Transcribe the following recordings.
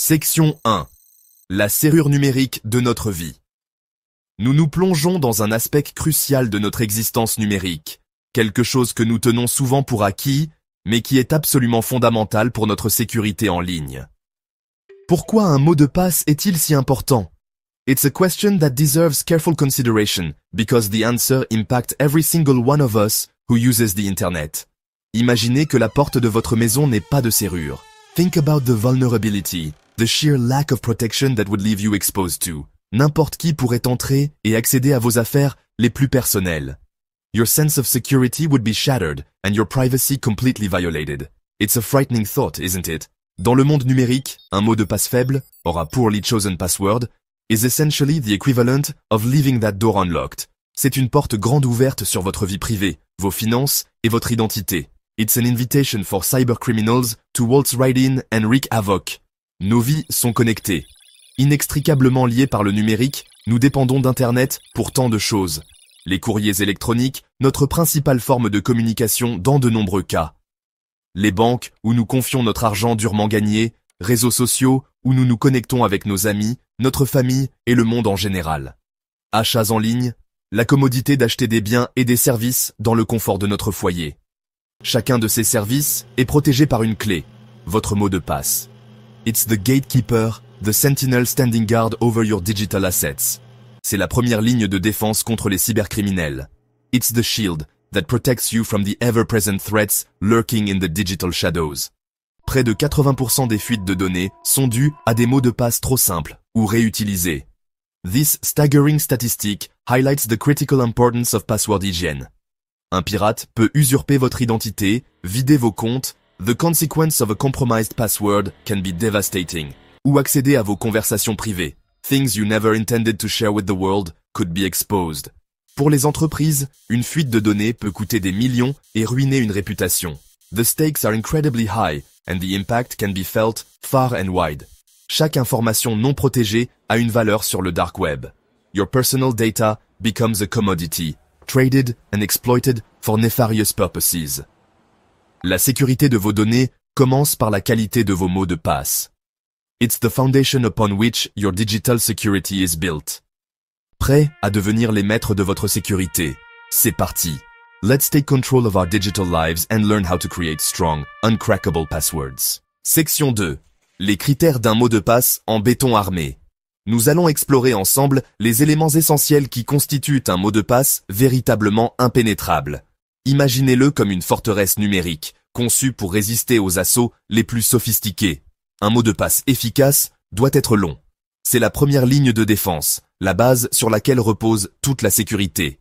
Section 1. La serrure numérique de notre vie. Nous nous plongeons dans un aspect crucial de notre existence numérique, quelque chose que nous tenons souvent pour acquis, mais qui est absolument fondamental pour notre sécurité en ligne. Pourquoi un mot de passe est-il si important? It's a question that deserves careful consideration, because the answer impacts every single one of us who uses the internet. Imaginez que la porte de votre maison n'ait pas de serrure. Think about the vulnerability, the sheer lack of protection that would leave you exposed to. N'importe qui pourrait entrer et accéder à vos affaires les plus personnelles. Your sense of security would be shattered and your privacy completely violated. It's a frightening thought, isn't it? Dans le monde numérique, un mot de passe faible, or a poorly chosen password, is essentially the equivalent of leaving that door unlocked. C'est une porte grande ouverte sur votre vie privée, vos finances et votre identité. It's an invitation for cybercriminals to waltz right in and wreak havoc. Nos vies sont connectées. Inextricablement liées par le numérique, nous dépendons d'Internet pour tant de choses. Les courriers électroniques, notre principale forme de communication dans de nombreux cas. Les banques, où nous confions notre argent durement gagné, réseaux sociaux, où nous nous connectons avec nos amis, notre famille et le monde en général. Achats en ligne, la commodité d'acheter des biens et des services dans le confort de notre foyer. Chacun de ces services est protégé par une clé, votre mot de passe. It's the gatekeeper, the sentinel standing guard over your digital assets. C'est la première ligne de défense contre les cybercriminels. It's the shield that protects you from the ever-present threats lurking in the digital shadows. Près de 80% des fuites de données sont dues à des mots de passe trop simples ou réutilisés. This staggering statistic highlights the critical importance of password hygiene. Un pirate peut usurper votre identité, vider vos comptes, the consequence of a compromised password can be devastating, ou accéder à vos conversations privées. Things you never intended to share with the world could be exposed. Pour les entreprises, une fuite de données peut coûter des millions et ruiner une réputation. The stakes are incredibly high and the impact can be felt far and wide. Chaque information non protégée a une valeur sur le dark web. Your personal data becomes a commodity, traded and exploited for nefarious purposes. La sécurité de vos données commence par la qualité de vos mots de passe. It's the foundation upon which your digital security is built. Prêt à devenir les maîtres de votre sécurité? C'est parti. Let's take control of our digital lives and learn how to create strong, uncrackable passwords. Section 2. Les critères d'un mot de passe en béton armé. Nous allons explorer ensemble les éléments essentiels qui constituent un mot de passe véritablement impénétrable. Imaginez-le comme une forteresse numérique, conçue pour résister aux assauts les plus sophistiqués. Un mot de passe efficace doit être long. C'est la première ligne de défense, la base sur laquelle repose toute la sécurité.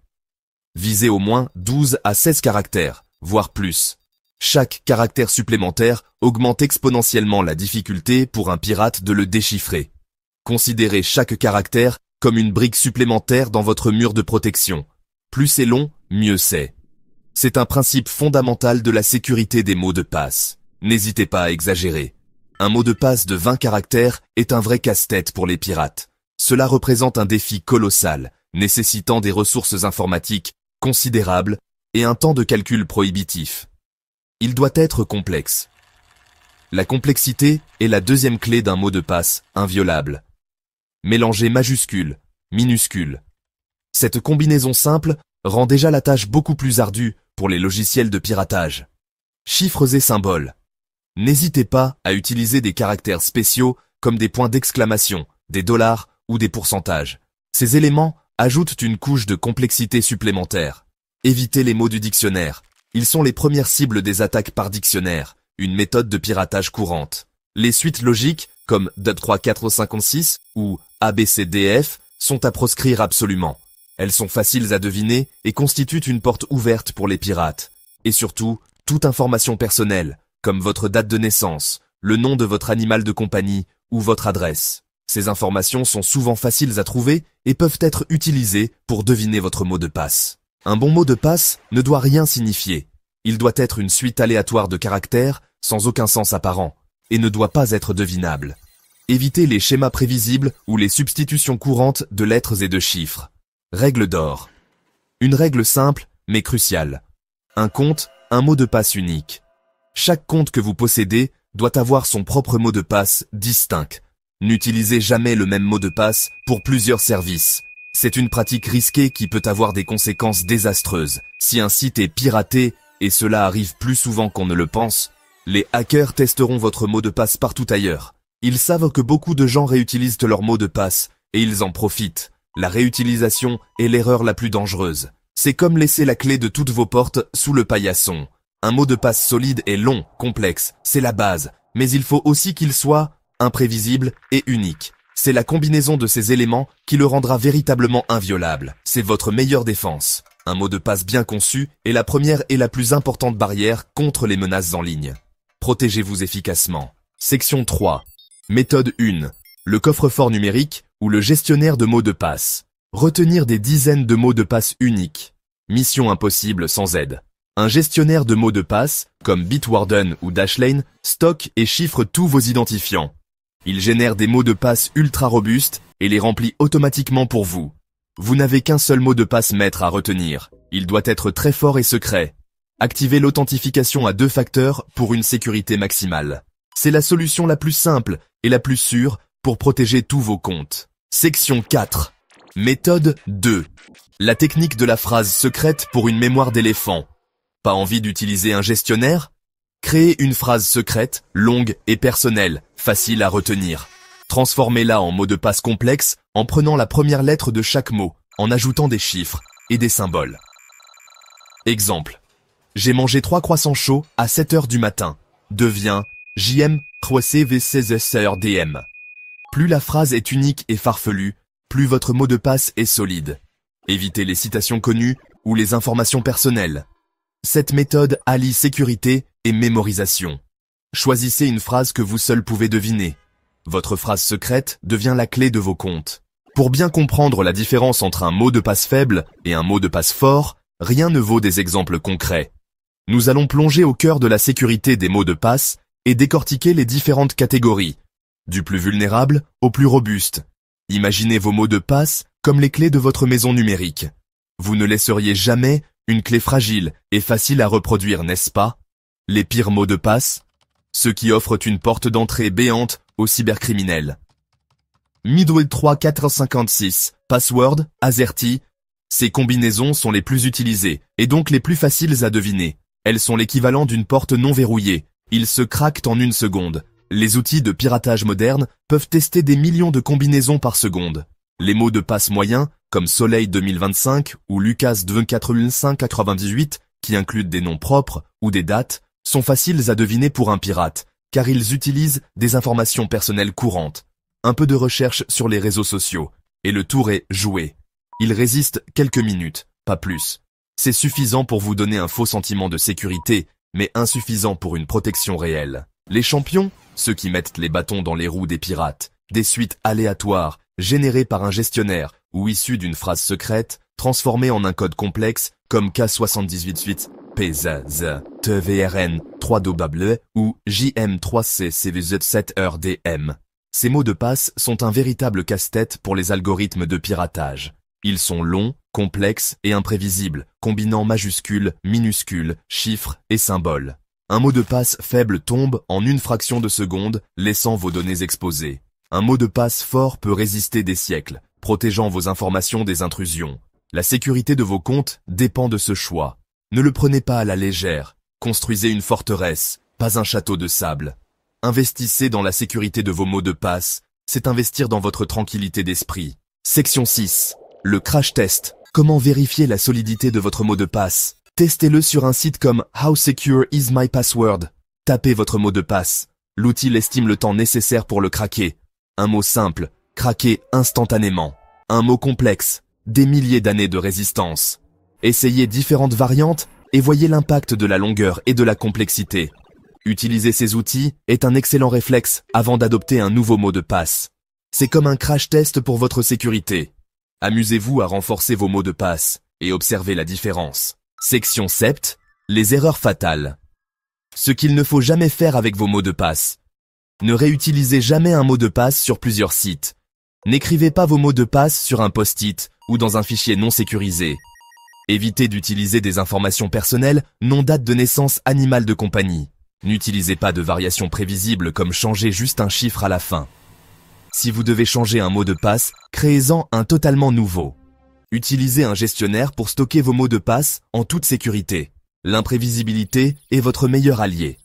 Visez au moins 12 à 16 caractères, voire plus. Chaque caractère supplémentaire augmente exponentiellement la difficulté pour un pirate de le déchiffrer. Considérez chaque caractère comme une brique supplémentaire dans votre mur de protection. Plus c'est long, mieux c'est. C'est un principe fondamental de la sécurité des mots de passe. N'hésitez pas à exagérer. Un mot de passe de 20 caractères est un vrai casse-tête pour les pirates. Cela représente un défi colossal, nécessitant des ressources informatiques considérables et un temps de calcul prohibitif. Il doit être complexe. La complexité est la deuxième clé d'un mot de passe inviolable. Mélangez majuscules, minuscules. Cette combinaison simple rend déjà la tâche beaucoup plus ardue pour les logiciels de piratage. Chiffres et symboles. N'hésitez pas à utiliser des caractères spéciaux comme des points d'exclamation, des dollars ou des pourcentages. Ces éléments ajoutent une couche de complexité supplémentaire. Évitez les mots du dictionnaire. Ils sont les premières cibles des attaques par dictionnaire, une méthode de piratage courante. Les suites logiques, comme 2, 3, 4, 5, 6 ou ABCDF, sont à proscrire absolument. Elles sont faciles à deviner et constituent une porte ouverte pour les pirates. Et surtout, toute information personnelle, comme votre date de naissance, le nom de votre animal de compagnie ou votre adresse. Ces informations sont souvent faciles à trouver et peuvent être utilisées pour deviner votre mot de passe. Un bon mot de passe ne doit rien signifier. Il doit être une suite aléatoire de caractères sans aucun sens apparent et ne doit pas être devinable. Évitez les schémas prévisibles ou les substitutions courantes de lettres et de chiffres. Règle d'or. Une règle simple mais cruciale. Un compte, un mot de passe unique. Chaque compte que vous possédez doit avoir son propre mot de passe distinct, N'utilisez jamais le même mot de passe pour plusieurs services. C'est une pratique risquée qui peut avoir des conséquences désastreuses. Si un site est piraté, et cela arrive plus souvent qu'on ne le pense, les hackers testeront votre mot de passe partout ailleurs. Ils savent que beaucoup de gens réutilisent leur mot de passe, et ils en profitent. La réutilisation est l'erreur la plus dangereuse. C'est comme laisser la clé de toutes vos portes sous le paillasson. Un mot de passe solide est long, complexe, c'est la base, mais il faut aussi qu'il soit imprévisible et unique. C'est la combinaison de ces éléments qui le rendra véritablement inviolable. C'est votre meilleure défense. Un mot de passe bien conçu est la première et la plus importante barrière contre les menaces en ligne. Protégez-vous efficacement. Section 3. Méthode 1. Le coffre-fort numérique ou le gestionnaire de mots de passe. Retenir des dizaines de mots de passe uniques. Mission impossible sans aide. Un gestionnaire de mots de passe, comme Bitwarden ou Dashlane, stocke et chiffre tous vos identifiants. Il génère des mots de passe ultra robustes et les remplit automatiquement pour vous. Vous n'avez qu'un seul mot de passe maître à retenir. Il doit être très fort et secret. Activez l'authentification à 2 facteurs pour une sécurité maximale. C'est la solution la plus simple et la plus sûre pour protéger tous vos comptes. Section 4. Méthode 2. La technique de la phrase secrète pour une mémoire d'éléphant. Pas envie d'utiliser un gestionnaire? Créez une phrase secrète, longue et personnelle, facile à retenir. Transformez-la en mot de passe complexe en prenant la première lettre de chaque mot, en ajoutant des chiffres et des symboles. Exemple. J'ai mangé 3 croissants chauds à 7 heures du matin. Devient JM 3CV16SRDM. Plus la phrase est unique et farfelue, plus votre mot de passe est solide. Évitez les citations connues ou les informations personnelles. Cette méthode allie sécurité et mémorisation. Choisissez une phrase que vous seul pouvez deviner. Votre phrase secrète devient la clé de vos comptes. Pour bien comprendre la différence entre un mot de passe faible et un mot de passe fort, rien ne vaut des exemples concrets. Nous allons plonger au cœur de la sécurité des mots de passe et décortiquer les différentes catégories, du plus vulnérable au plus robuste. Imaginez vos mots de passe comme les clés de votre maison numérique. Vous ne laisseriez jamais une clé fragile et facile à reproduire, n'est-ce pas? Les pires mots de passe? Ceux qui offrent une porte d'entrée béante aux cybercriminels. Midway 3456, Password, AZERTY. Ces combinaisons sont les plus utilisées et donc les plus faciles à deviner. Elles sont l'équivalent d'une porte non verrouillée. Ils se craquent en 1 seconde. Les outils de piratage modernes peuvent tester des millions de combinaisons par seconde. Les mots de passe moyens, comme Soleil 2025 ou Lucas 24598, qui incluent des noms propres ou des dates, sont faciles à deviner pour un pirate, car ils utilisent des informations personnelles courantes. Un peu de recherche sur les réseaux sociaux, et le tour est joué. Ils résistent quelques minutes, pas plus. C'est suffisant pour vous donner un faux sentiment de sécurité, mais insuffisant pour une protection réelle. Les champions, ceux qui mettent les bâtons dans les roues des pirates, des suites aléatoires, générées par un gestionnaire ou issues d'une phrase secrète, transformées en un code complexe comme K78 PZZ, TVRN, 3W ou JM3CCVZ7RDM. Ces mots de passe sont un véritable casse-tête pour les algorithmes de piratage. Ils sont longs, complexes et imprévisibles, combinant majuscules, minuscules, chiffres et symboles. Un mot de passe faible tombe en 1 fraction de seconde, laissant vos données exposées. Un mot de passe fort peut résister des siècles, protégeant vos informations des intrusions. La sécurité de vos comptes dépend de ce choix. Ne le prenez pas à la légère. Construisez une forteresse, pas un château de sable. Investissez dans la sécurité de vos mots de passe. C'est investir dans votre tranquillité d'esprit. Section 6. Le crash test. Comment vérifier la solidité de votre mot de passe? Testez-le sur un site comme How Secure is my password. Tapez votre mot de passe. L'outil estime le temps nécessaire pour le craquer. Un mot simple, craqué instantanément. Un mot complexe, des milliers d'années de résistance. Essayez différentes variantes et voyez l'impact de la longueur et de la complexité. Utiliser ces outils est un excellent réflexe avant d'adopter un nouveau mot de passe. C'est comme un crash test pour votre sécurité. Amusez-vous à renforcer vos mots de passe et observez la différence. Section 7. Les erreurs fatales. Ce qu'il ne faut jamais faire avec vos mots de passe. Ne réutilisez jamais un mot de passe sur plusieurs sites. N'écrivez pas vos mots de passe sur un post-it ou dans un fichier non sécurisé. Évitez d'utiliser des informations personnelles, non date de naissance, animal de compagnie. N'utilisez pas de variations prévisibles comme changer juste un chiffre à la fin. Si vous devez changer un mot de passe, créez-en un totalement nouveau. Utilisez un gestionnaire pour stocker vos mots de passe en toute sécurité. L'imprévisibilité est votre meilleur allié.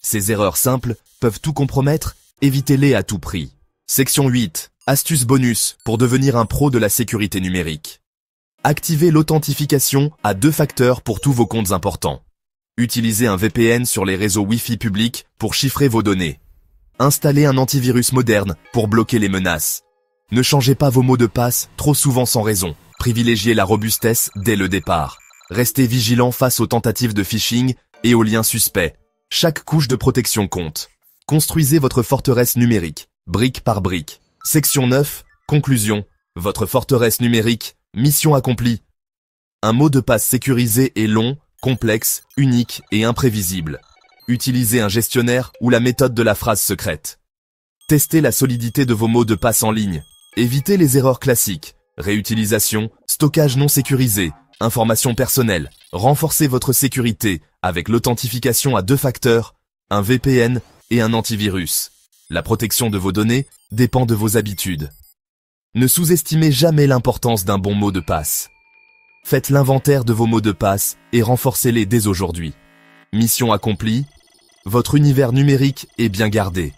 Ces erreurs simples peuvent tout compromettre, évitez-les à tout prix. Section 8. Astuces bonus pour devenir un pro de la sécurité numérique. Activez l'authentification à 2 facteurs pour tous vos comptes importants. Utilisez un VPN sur les réseaux Wi-Fi publics pour chiffrer vos données. Installez un antivirus moderne pour bloquer les menaces. Ne changez pas vos mots de passe trop souvent sans raison. Privilégiez la robustesse dès le départ. Restez vigilant face aux tentatives de phishing et aux liens suspects. Chaque couche de protection compte. Construisez votre forteresse numérique, brique par brique. Section 9. Conclusion. Votre forteresse numérique, mission accomplie. Un mot de passe sécurisé est long, complexe, unique et imprévisible. Utilisez un gestionnaire ou la méthode de la phrase secrète. Testez la solidité de vos mots de passe en ligne. Évitez les erreurs classiques. Réutilisation, stockage non sécurisé, informations personnelles. Renforcez votre sécurité avec l'authentification à 2 facteurs, un VPN et un antivirus. La protection de vos données dépend de vos habitudes. Ne sous-estimez jamais l'importance d'un bon mot de passe. Faites l'inventaire de vos mots de passe et renforcez-les dès aujourd'hui. Mission accomplie, votre univers numérique est bien gardé.